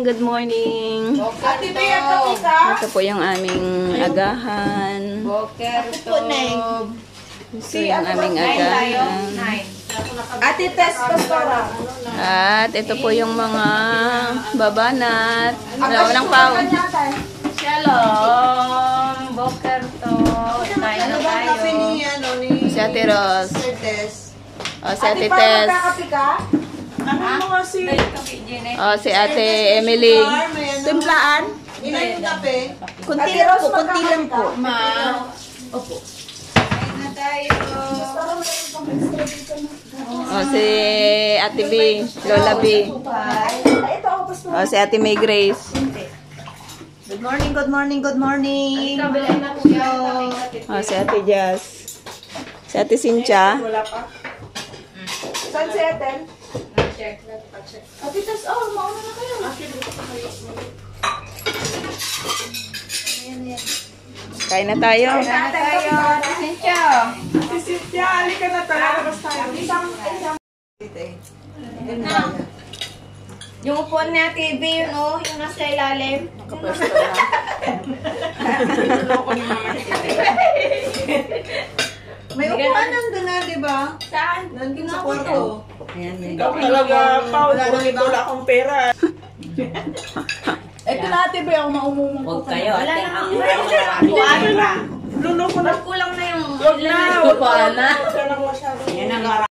Good morning. Ate Bea, kapi ka? Ito po yung aming agahan. Boker to. Ito yung aming agahan. Ate Tess Pastora. At ito po yung mga babanat. Walang pao. Shalom! Boker to. Tayo na tayo. Si Ate Ros. O, si Ate Ate Tess. magkakapi ka? Ano mo si... O, si Ate Emily. Timplaan? Ilan yung kape? Kunti lang po, kunti lang po. Ma. Opo. Tayo na tayo. O, si Ate B. Lola B. O, si Ate May Grace. Good morning, good morning, good morning. Kabilan na po yun. O, si Ate Jazz. Si Ate Cynthia. Wala pa. Saan si Ethel? Check na. Check. Ate Tess, mauna na kayo. Kain na tayo. Tayo tayo. Cynthia. Si Cynthia, halika na talaga. Basta tayo. Isang. Yung upuan ni Ate B, yun o. Yung nasa ilalim. May upuan nandun na, di ba? Saan? Nandun sa kwarto. Ikaw talaga, Paul, wala akong pera. Ito na ate ba yung maumumong ko kayo? Wala na kang upuan pa. Luloko na. Kulang na yung Huwag na. upuan na. Huwag ka nang masyado.